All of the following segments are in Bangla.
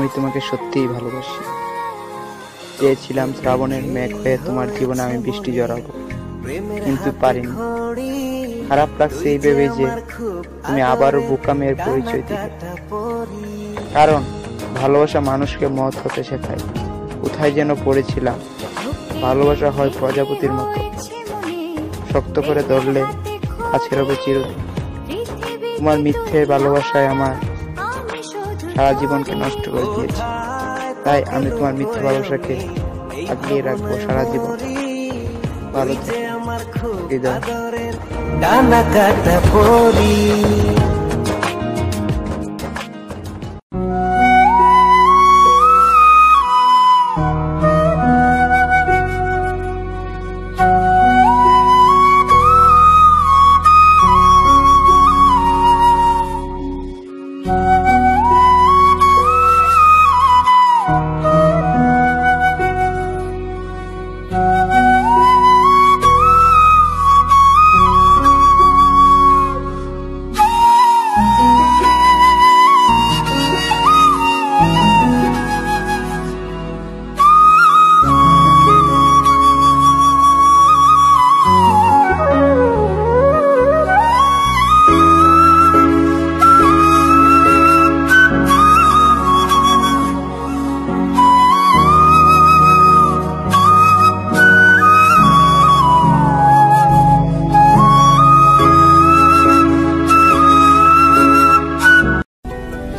আমি তোমাকে সত্যিই ভালোবাসি। চেয়েছিলাম শ্রাবণের মেঘ হয়ে তোমার জীবনে আমি বৃষ্টি জড়াবো, কিন্তু পারিনি। খারাপ লাগছে এই ভেবে যে তুমি আবারও বোকা মেয়ের পরিচয় দিবে। কারণ ভালোবাসা মানুষকে মহৎ হতে শেখায়। কোথায় যেন পড়েছিলাম, ভালোবাসা হয় প্রজাপতির মতো, শক্ত করে ধরলে কাছে রবে চিরদিন। তোমার মিথ্যে ভালোবাসায় আমার সারা জীবনকে নষ্ট করে দিয়েছে। তাই আমি তোমার মিথ্যে ভালোবাসাকে আগলিয়ে রাখবো সারা জীবন। ভালো থেকো হৃদয়। ডানা কাটা পরি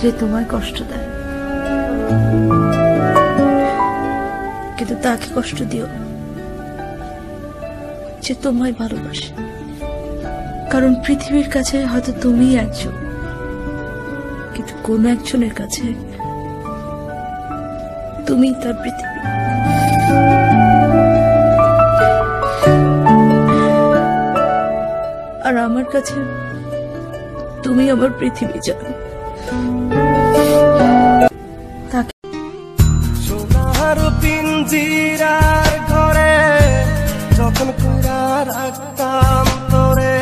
যে তোমায় কষ্ট দেয়, কিন্তু তাকে কষ্ট দিও না যে তোমায় ভালোবাসে। কারণ পৃথিবীর কাছে হয়তো তুমিই একজন, কিন্তু কোন একজনের কাছে তুমি তার পৃথিবী। আর আমার কাছে তুমি আমার পৃথিবী জানো। সোনার পিঞ্জিরার ঘরে যখন কইরা রাখতাম তোরে,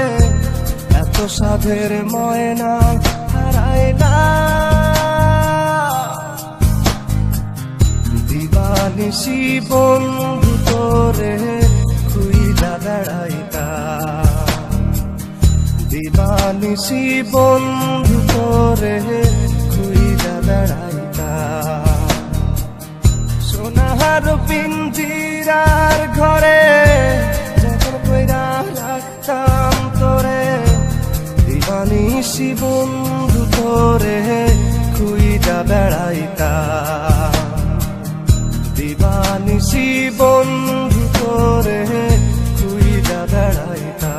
এত সাধের ময়না হারায় না। দিবানিশি বন্ধু তোরে খুইলা বেড়াইতা, দিবানিশি বন্ধু তোরে খুইলা বেড়াইতা। সোনার পিঞ্জিরার ঘরে যখন কইরা রাখতাম তোরে, দিবানিশি বন্ধু তোরে খুইলা বেড়াইতা, দিবানিশি বন্ধু তোরে খুইলা বেড়াইতা।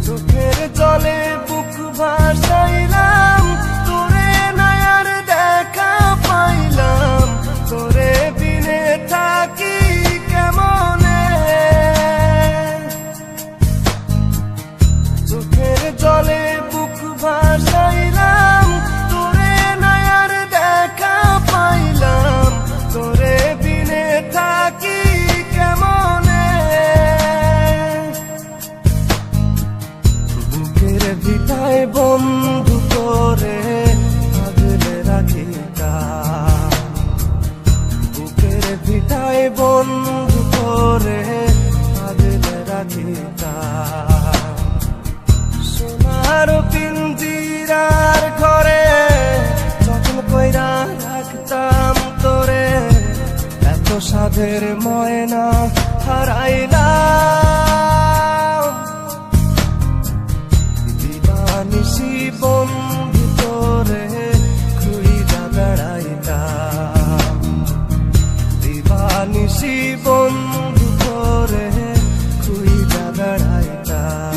চোখের জলে বুক ভাসাইলাম, তোরে নয়ার দেখা পাইলাম, তোরে বিনে থাকি কেমনে। চোখের জলে বুক ভাসাইলাম, তোরে নয়ার দেখা পাইলাম, তোরে বিনে থাকি কেমনে। বুকের ভিটায় বন্ধু তোরে আগলে রাখিতা, বুকের ভিটায় বন্ধু তোরে আগলে রাখিতা। সোনার পিঞ্জিরার ঘরে যখন কইরা রাখতাম তোরে, এত সাধের ময়না হারাইলাম। দিবানিশি বন্ধু তোরে খুইলা বেড়াইতাম, দিবানিশি বন্ধু তোরে খুইলা বেড়াইতাম।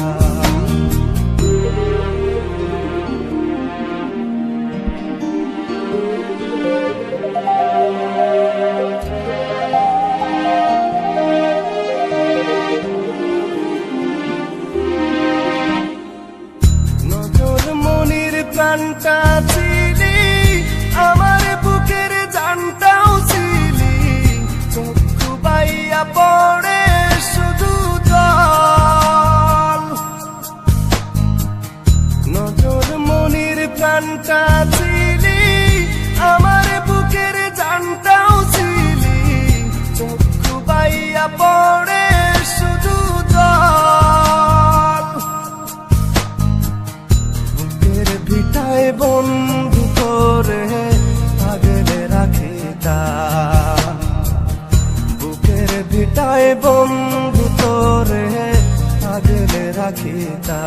তাই বন্ধু তোরে আগলে রাখি তা